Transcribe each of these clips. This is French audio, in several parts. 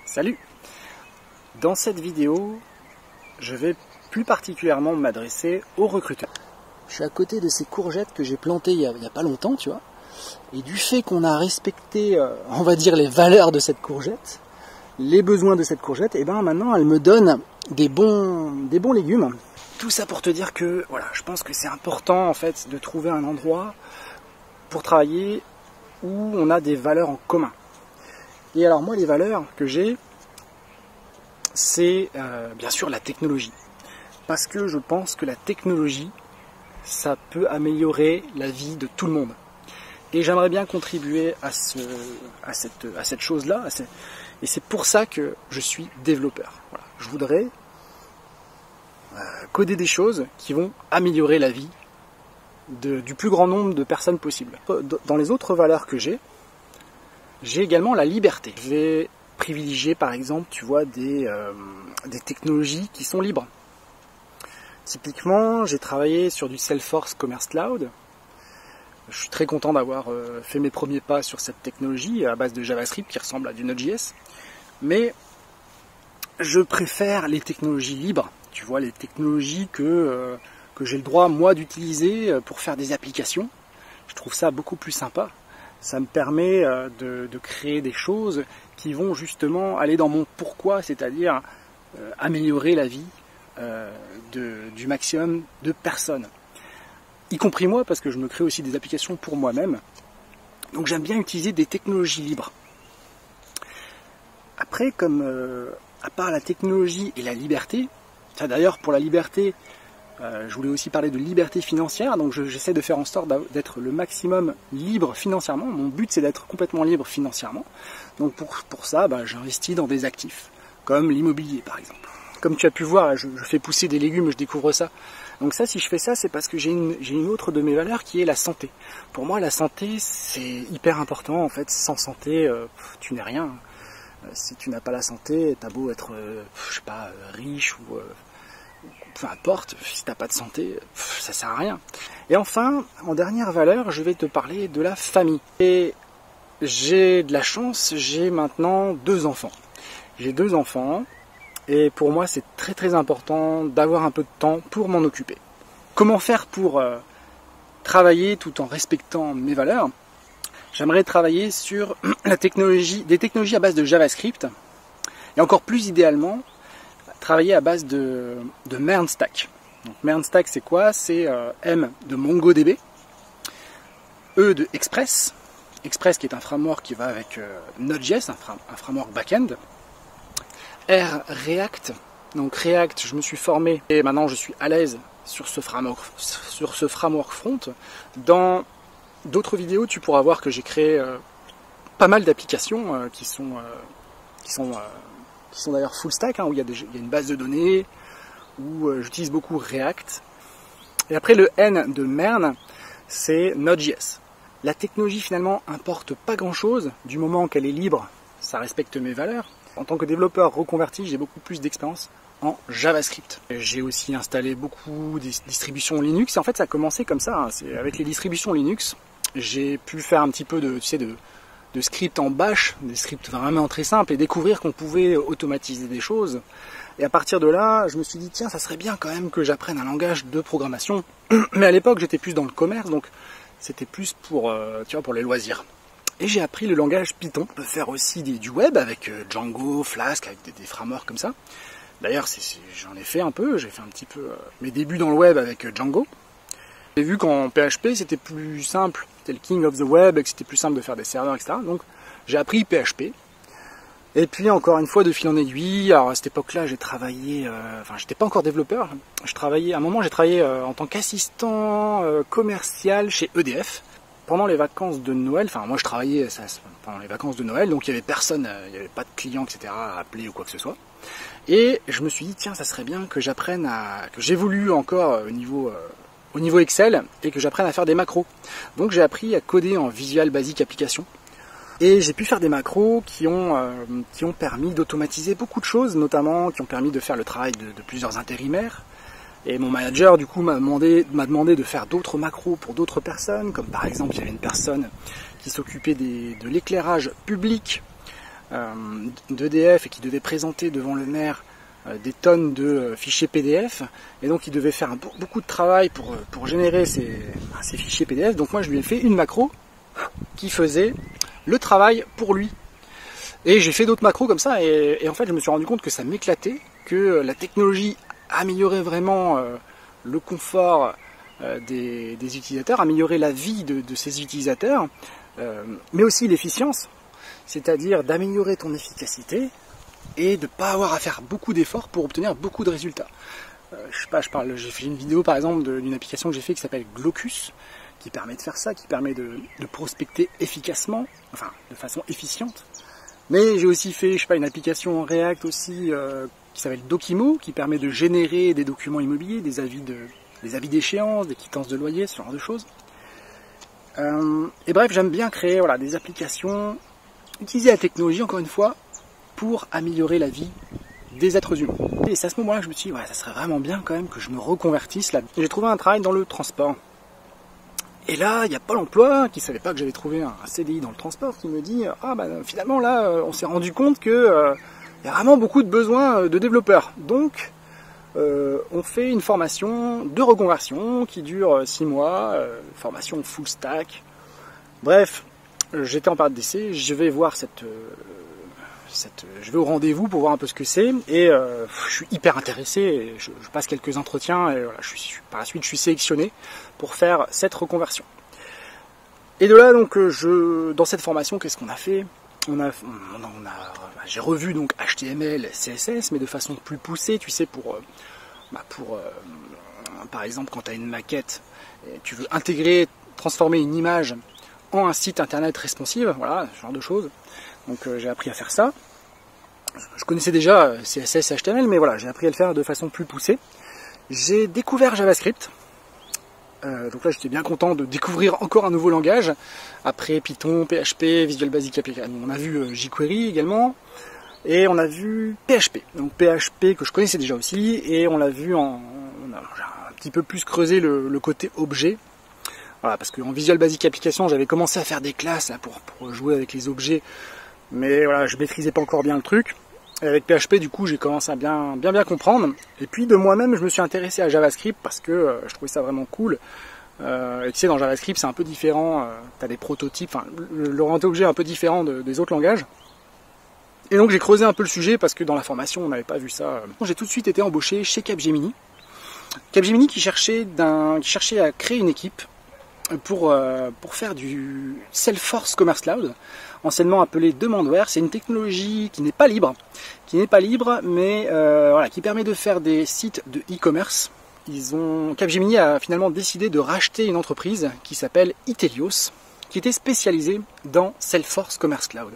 Salut! Dans cette vidéo, je vais plus particulièrement m'adresser aux recruteurs. Je suis à côté de ces courgettes que j'ai plantées il y a pas longtemps, tu vois. Et du fait qu'on a respecté, on va dire, les valeurs de cette courgette, les besoins de cette courgette, et ben maintenant elle me donne des bons légumes. Tout ça pour te dire que, voilà, je pense que c'est important en fait de trouver un endroit pour travailler où on a des valeurs en commun. Et alors moi, les valeurs que j'ai, c'est bien sûr la technologie. Parce que je pense que la technologie, ça peut améliorer la vie de tout le monde. Et j'aimerais bien contribuer à cette chose-là. Et c'est pour ça que je suis développeur. Voilà. Je voudrais coder des choses qui vont améliorer la vie du plus grand nombre de personnes possible. Dans les autres valeurs que j'ai également la liberté. Je vais privilégier par exemple, tu vois, des technologies qui sont libres. Typiquement, j'ai travaillé sur du Salesforce Commerce Cloud. Je suis très content d'avoir fait mes premiers pas sur cette technologie à base de JavaScript qui ressemble à du Node.js. Mais je préfère les technologies libres, tu vois, les technologies que j'ai le droit, moi, d'utiliser pour faire des applications. Je trouve ça beaucoup plus sympa. Ça me permet de créer des choses qui vont justement aller dans mon pourquoi, c'est-à-dire améliorer la vie du maximum de personnes. Y compris moi, parce que je me crée aussi des applications pour moi-même. Donc j'aime bien utiliser des technologies libres. Après, comme à part la technologie et la liberté, d'ailleurs pour la liberté, je voulais aussi parler de liberté financière, donc j'essaie de faire en sorte d'être le maximum libre financièrement. Mon but, c'est d'être complètement libre financièrement. Donc pour ça, j'investis dans des actifs, comme l'immobilier par exemple. Comme tu as pu voir, je fais pousser des légumes, je découvre ça. Donc ça, si je fais ça, c'est parce que j'ai une autre de mes valeurs qui est la santé. Pour moi, la santé, c'est hyper important. En fait, sans santé, tu n'es rien. Si tu n'as pas la santé, t'as beau être, je sais pas, riche ou peu importe, si t'as pas de santé, ça sert à rien. Et enfin, en dernière valeur, je vais te parler de la famille. Et j'ai de la chance, j'ai maintenant 2 enfants. J'ai 2 enfants, et pour moi, c'est très très important d'avoir un peu de temps pour m'en occuper. Comment faire pour travailler tout en respectant mes valeurs? J'aimerais travailler sur des technologies à base de JavaScript, et encore plus idéalement, travailler à base de MERN-Stack. Donc MERN-Stack, c'est quoi? C'est M de MongoDB, E de Express, Express qui est un framework qui va avec Node.js, un framework back-end, R React. Donc React, je me suis formé et maintenant je suis à l'aise sur ce framework front. Dans d'autres vidéos, tu pourras voir que j'ai créé pas mal d'applications qui sont d'ailleurs full stack, où il y a une base de données, où j'utilise beaucoup React. Et après le N de MERN, c'est Node.js. La technologie finalement importe pas grand chose, du moment qu'elle est libre, ça respecte mes valeurs. En tant que développeur reconverti, j'ai beaucoup plus d'expérience en JavaScript. J'ai aussi installé beaucoup de distributions Linux, et en fait ça a commencé comme ça, c'est avec les distributions Linux. J'ai pu faire un petit peu de scripts en bash, des scripts vraiment très simples, et découvrir qu'on pouvait automatiser des choses. Et à partir de là, je me suis dit, tiens, ça serait bien quand même que j'apprenne un langage de programmation. Mais à l'époque, j'étais plus dans le commerce, donc c'était plus pour les loisirs. Et j'ai appris le langage Python. On peut faire aussi du web avec Django, Flask, avec des frameworks comme ça. D'ailleurs, j'en ai fait un peu, j'ai fait un petit peu mes débuts dans le web avec Django. J'ai vu qu'en PHP, c'était plus simple, c'était le king of the web, et que c'était plus simple de faire des serveurs, etc. Donc j'ai appris PHP. Et puis encore une fois, de fil en aiguille, alors à cette époque-là, j'ai travaillé, j'étais pas encore développeur, à un moment j'ai travaillé en tant qu'assistant commercial chez EDF. Pendant les vacances de Noël, moi je travaillais pendant les vacances de Noël, donc il n'y avait personne, il n'y avait pas de clients, etc. à appeler ou quoi que ce soit. Et je me suis dit, tiens, ça serait bien que que j'évolue encore au niveau Excel, et que j'apprenne à faire des macros. Donc j'ai appris à coder en Visual Basic Application. Et j'ai pu faire des macros qui ont permis d'automatiser beaucoup de choses, notamment qui ont permis de faire le travail de plusieurs intérimaires. Et mon manager, du coup, m'a demandé de faire d'autres macros pour d'autres personnes, comme par exemple, il y avait une personne qui s'occupait de l'éclairage public d'EDF et qui devait présenter devant le maire des tonnes de fichiers PDF, et donc il devait faire beaucoup de travail pour générer ces fichiers PDF. Donc moi je lui ai fait une macro qui faisait le travail pour lui. Et j'ai fait d'autres macros comme ça, et en fait je me suis rendu compte que ça m'éclatait, que la technologie améliorait vraiment le confort des utilisateurs, améliorait la vie de ces utilisateurs, mais aussi l'efficience, c'est-à-dire d'améliorer ton efficacité et de ne pas avoir à faire beaucoup d'efforts pour obtenir beaucoup de résultats. Je sais pas, j'ai fait une vidéo par exemple d'une application que j'ai fait qui s'appelle Glocus, qui permet de faire ça, qui permet de prospecter efficacement, enfin de façon efficiente. Mais j'ai aussi fait, je sais pas, une application en React aussi qui s'appelle Docimo, qui permet de générer des documents immobiliers, des avis d'échéance, des quittances de loyer, ce genre de choses. Et bref, j'aime bien créer des applications, utiliser la technologie encore une fois pour améliorer la vie des êtres humains. Et c'est à ce moment-là que je me suis dit, ça serait vraiment bien quand même que je me reconvertisse là. J'ai trouvé un travail dans le transport. Et là, il y a Pôle emploi qui ne savait pas que j'avais trouvé un CDI dans le transport, qui me dit finalement là, on s'est rendu compte que y a vraiment beaucoup de besoins de développeurs. Donc, on fait une formation de reconversion qui dure 6 mois, formation full stack. Bref, j'étais en période d'essai, je vais voir je vais au rendez-vous pour voir un peu ce que c'est, et je suis hyper intéressé, et je passe quelques entretiens, et voilà, par la suite je suis sélectionné pour faire cette reconversion. Et de là donc dans cette formation, qu'est-ce qu'on a fait? J'ai revu donc HTML, CSS, mais de façon plus poussée, tu sais, par exemple quand tu as une maquette, et tu veux transformer une image en un site internet responsive, voilà, ce genre de choses. Donc j'ai appris à faire ça. Je connaissais déjà CSS et HTML, mais voilà, j'ai appris à le faire de façon plus poussée. J'ai découvert JavaScript. Donc là, j'étais bien content de découvrir encore un nouveau langage. Après Python, PHP, Visual Basic Application. On a vu jQuery également. Et on a vu PHP. Donc PHP que je connaissais déjà aussi. Et on l'a vu on a un petit peu plus creusé le côté objet. Voilà, parce qu'en Visual Basic Application, j'avais commencé à faire des classes là, pour jouer avec les objets. Mais voilà, je maîtrisais pas encore bien le truc. Et avec PHP, du coup, j'ai commencé à bien comprendre. Et puis de moi-même, je me suis intéressé à JavaScript parce que je trouvais ça vraiment cool. Et tu sais, dans JavaScript, c'est un peu différent. Tu as des prototypes, enfin, l'orienté objet est un peu différent des autres langages. Et donc j'ai creusé un peu le sujet parce que dans la formation, on n'avait pas vu ça. J'ai tout de suite été embauché chez Capgemini. Capgemini qui cherchait à créer une équipe pour faire du Salesforce Commerce Cloud, anciennement appelé Demandware. C'est une technologie qui n'est pas libre, mais qui permet de faire des sites de e-commerce. Capgemini a finalement décidé de racheter une entreprise qui s'appelle Itelios, qui était spécialisée dans Salesforce Commerce Cloud.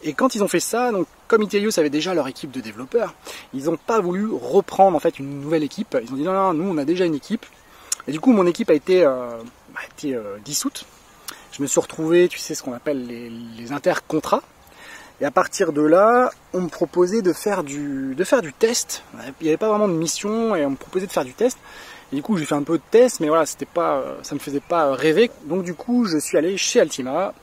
Et quand ils ont fait ça, donc comme Itelios avait déjà leur équipe de développeurs, ils n'ont pas voulu reprendre en fait une nouvelle équipe. Ils ont dit non, nous on a déjà une équipe. Et du coup mon équipe a été dissoute. Je me suis retrouvé, tu sais, ce qu'on appelle les intercontrats. Et à partir de là, on me proposait de faire du test. Il n'y avait pas vraiment de mission et on me proposait de faire du test. Et du coup, j'ai fait un peu de test, mais voilà, ça me faisait pas rêver. Donc du coup, je suis allé chez Altima.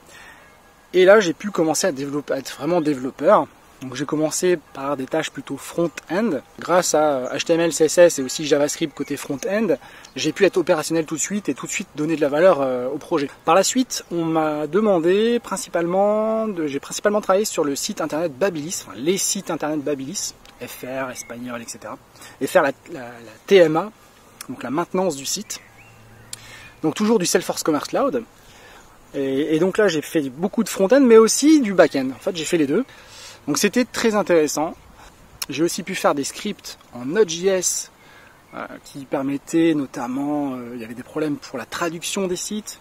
Et là, j'ai pu commencer à être vraiment développeur. Donc j'ai commencé par des tâches plutôt front-end. Grâce à HTML, CSS et aussi JavaScript côté front-end, j'ai pu être opérationnel tout de suite et tout de suite donner de la valeur au projet. Par la suite, on m'a demandé j'ai principalement travaillé sur le site internet Babilis, enfin les sites internet Babilis, FR, Espagnol, etc. Et faire la TMA, donc la maintenance du site. Donc toujours du Salesforce Commerce Cloud. Et donc là, j'ai fait beaucoup de front-end, mais aussi du back-end. En fait, j'ai fait les deux. Donc c'était très intéressant. J'ai aussi pu faire des scripts en Node.js qui permettaient notamment, il y avait des problèmes pour la traduction des sites,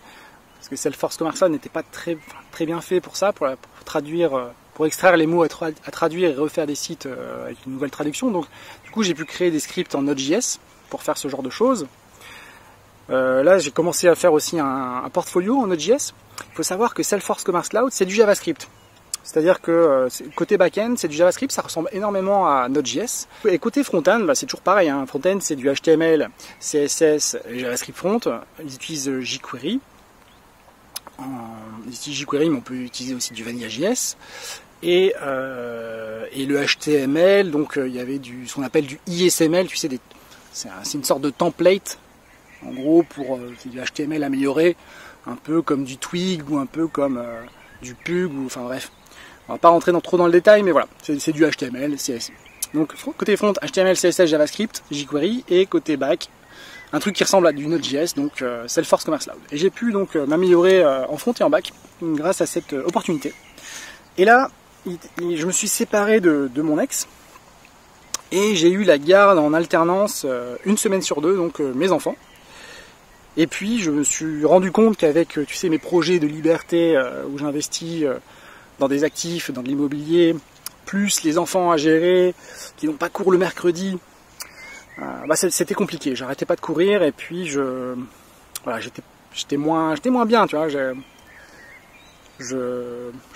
parce que Salesforce Commerce Cloud n'était pas très bien fait pour ça, pour traduire, pour extraire les mots à traduire et refaire des sites avec une nouvelle traduction. Donc du coup j'ai pu créer des scripts en Node.js pour faire ce genre de choses. Là j'ai commencé à faire aussi un portfolio en Node.js. Il faut savoir que Salesforce Commerce Cloud c'est du JavaScript. C'est-à-dire que côté back-end, c'est du JavaScript, ça ressemble énormément à Node.js. Et côté front-end, c'est toujours pareil. Front-end, c'est du HTML, CSS et JavaScript front. Ils utilisent jQuery. Ils utilisent jQuery, mais on peut utiliser aussi du Vanilla.js. et le HTML, donc il y avait ce qu'on appelle du ISML, tu sais, c'est une sorte de template, en gros, pour du HTML amélioré, un peu comme du Twig ou un peu comme du Pug, ou enfin bref. On va pas rentrer trop dans le détail, mais voilà, c'est du HTML, CSS. Donc côté front, HTML, CSS, JavaScript, jQuery, et côté back, un truc qui ressemble à du Node.js, donc Salesforce Commerce Cloud. Et j'ai pu donc m'améliorer en front et en back grâce à cette opportunité. Et là, je me suis séparé de mon ex, et j'ai eu la garde en alternance une semaine sur deux, donc mes enfants. Et puis je me suis rendu compte qu'avec, tu sais, mes projets de liberté où j'investis dans des actifs, dans de l'immobilier, plus les enfants à gérer, qui n'ont pas cours le mercredi, c'était compliqué. J'arrêtais pas de courir et puis voilà, j'étais moins bien, tu vois. Je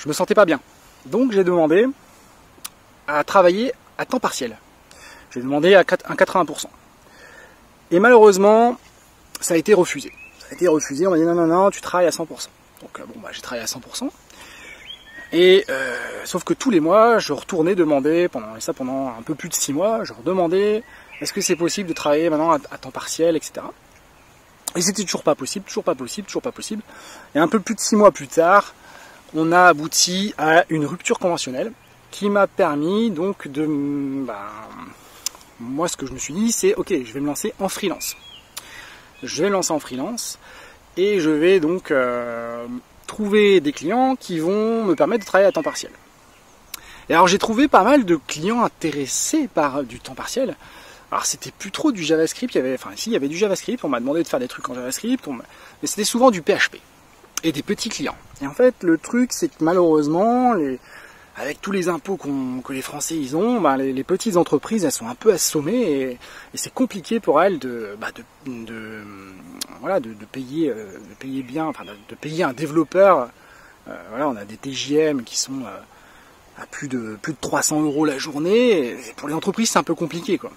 me sentais pas bien. Donc j'ai demandé à travailler à temps partiel. J'ai demandé à 80%. Et malheureusement, ça a été refusé. On m'a dit non, tu travailles à 100%. Donc j'ai travaillé à 100%. Et sauf que tous les mois, je retournais demander, pendant un peu plus de 6 mois, je redemandais est-ce que c'est possible de travailler maintenant à temps partiel, etc. Et c'était toujours pas possible. Et un peu plus de 6 mois plus tard, on a abouti à une rupture conventionnelle qui m'a permis donc moi ce que je me suis dit c'est ok, je vais me lancer en freelance. Et je vais donc trouver des clients qui vont me permettre de travailler à temps partiel. Et alors j'ai trouvé pas mal de clients intéressés par du temps partiel. Alors c'était plus trop du JavaScript, il y avait du JavaScript, on m'a demandé de faire des trucs en JavaScript, mais c'était souvent du PHP et des petits clients. Et en fait le truc c'est que malheureusement, avec tous les impôts que les Français ils ont, les petites entreprises elles sont un peu assommées et c'est compliqué pour elles de payer bien, de payer un développeur. On a des TJM qui sont à plus de 300 € la journée. Et pour les entreprises c'est un peu compliqué quoi.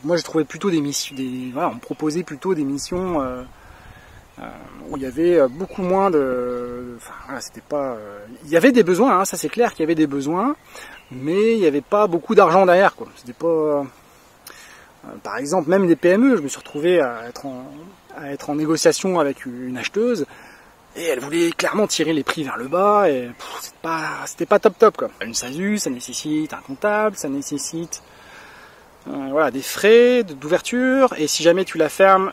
Moi j'ai trouvé plutôt des missions, on me proposait plutôt des missions où il y avait beaucoup moins de... il y avait des besoins, hein, ça c'est clair qu'il y avait des besoins, mais il n'y avait pas beaucoup d'argent derrière, quoi. C'était pas... par exemple, même des PME, je me suis retrouvé à être en négociation avec une acheteuse, et elle voulait clairement tirer les prix vers le bas, et c'était pas top, quoi. Une SASU, ça nécessite un comptable, ça nécessite... des frais d'ouverture, et si jamais tu la fermes,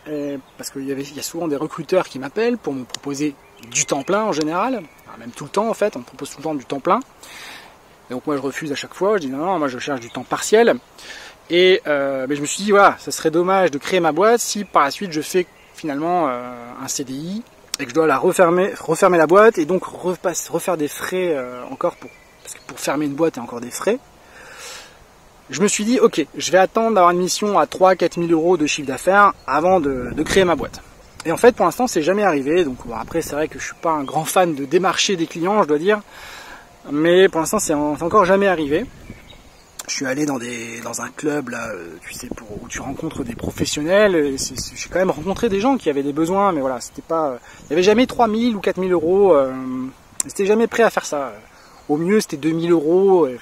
parce qu'il y a souvent des recruteurs qui m'appellent pour me proposer du temps plein en général, même tout le temps en fait, on me propose tout le temps du temps plein, et donc moi je refuse à chaque fois, je dis non, moi je cherche du temps partiel, et mais je me suis dit voilà, ça serait dommage de créer ma boîte si par la suite je fais finalement un CDI, et que je dois refermer la boîte, et donc refaire des frais encore, parce que pour fermer une boîte il y a encore des frais. Je me suis dit, ok, je vais attendre d'avoir une mission à 3-4 000 € de chiffre d'affaires avant de créer ma boîte. Et en fait, pour l'instant, c'est jamais arrivé. Donc après, c'est vrai que je suis pas un grand fan de démarcher des clients, je dois dire. Mais pour l'instant, c'est encore jamais arrivé. Je suis allé dans un club, là, tu sais, où tu rencontres des professionnels. J'ai quand même rencontré des gens qui avaient des besoins, mais voilà, c'était pas... Il n'y avait jamais 3 000 ou 4 000 €. J'étais jamais prêt à faire ça. Au mieux, c'était 2 000 €.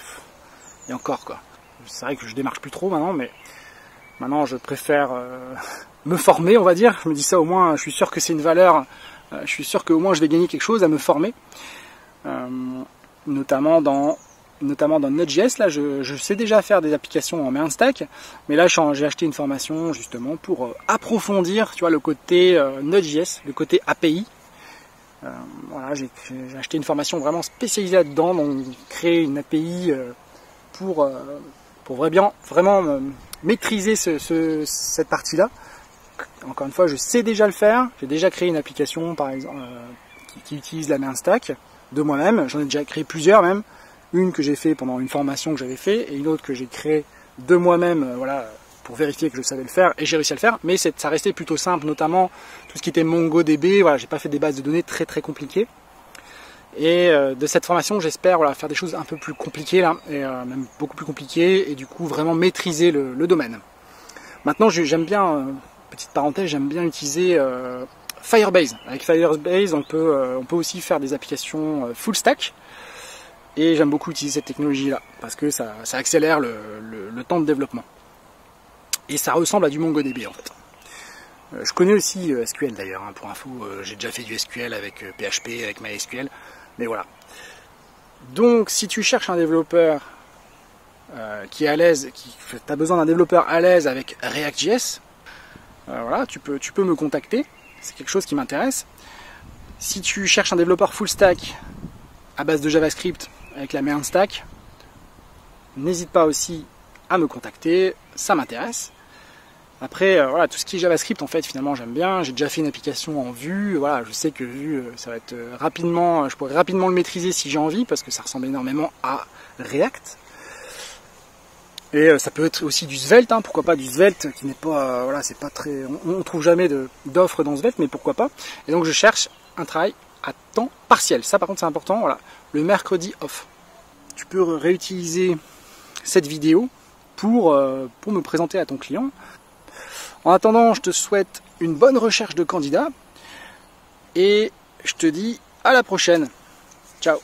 Et encore, quoi. C'est vrai que je démarche plus trop maintenant, mais maintenant je préfère me former, on va dire. Je me dis ça, au moins je suis sûr que c'est une valeur, je suis sûr qu'au moins je vais gagner quelque chose à me former. Notamment dans Node.js, là je sais déjà faire des applications en main stack, mais là j'ai acheté une formation justement pour approfondir, tu vois, le côté Node.js, le côté API. J'ai acheté une formation vraiment spécialisée là-dedans, donc créer une API pour vraiment maîtriser cette partie-là. Encore une fois, je sais déjà le faire. J'ai déjà créé une application, par exemple, qui utilise la main stack de moi-même. J'en ai déjà créé plusieurs même. Une que j'ai fait pendant une formation que j'avais fait, et une autre que j'ai créée de moi-même, pour vérifier que je savais le faire, et j'ai réussi à le faire. Mais ça restait plutôt simple, notamment tout ce qui était MongoDB. J'ai pas fait des bases de données très très compliquées. Et de cette formation, j'espère faire des choses un peu plus compliquées là, et même beaucoup plus compliquées, et du coup vraiment maîtriser le domaine. Maintenant, j'aime bien, petite parenthèse, j'aime bien utiliser Firebase. Avec Firebase, on peut aussi faire des applications full stack. Et j'aime beaucoup utiliser cette technologie-là, parce que ça accélère le temps de développement. Et ça ressemble à du MongoDB en fait. Je connais aussi SQL d'ailleurs, hein, pour info, j'ai déjà fait du SQL avec PHP, avec MySQL, mais voilà. Donc si tu cherches un développeur qui est à l'aise, tu as besoin d'un développeur à l'aise avec React.js, voilà, tu peux me contacter, c'est quelque chose qui m'intéresse. Si tu cherches un développeur full stack à base de JavaScript avec la Mern Stack, n'hésite pas aussi à me contacter, ça m'intéresse. Après, voilà, tout ce qui est JavaScript, en fait, finalement, j'aime bien. J'ai déjà fait une application en Vue. Voilà, je sais que Vue, ça va être rapidement, je pourrais rapidement le maîtriser si j'ai envie, parce que ça ressemble énormément à React. Et ça peut être aussi du Svelte, hein, pourquoi pas du Svelte, qui n'est pas, voilà, c'est pas très, on trouve jamais d'offres dans Svelte, mais pourquoi pas. Et donc, je cherche un travail à temps partiel. Ça, par contre, c'est important. Voilà, le mercredi off. Tu peux réutiliser cette vidéo pour me présenter à ton client. En attendant, je te souhaite une bonne recherche de candidats et je te dis à la prochaine. Ciao.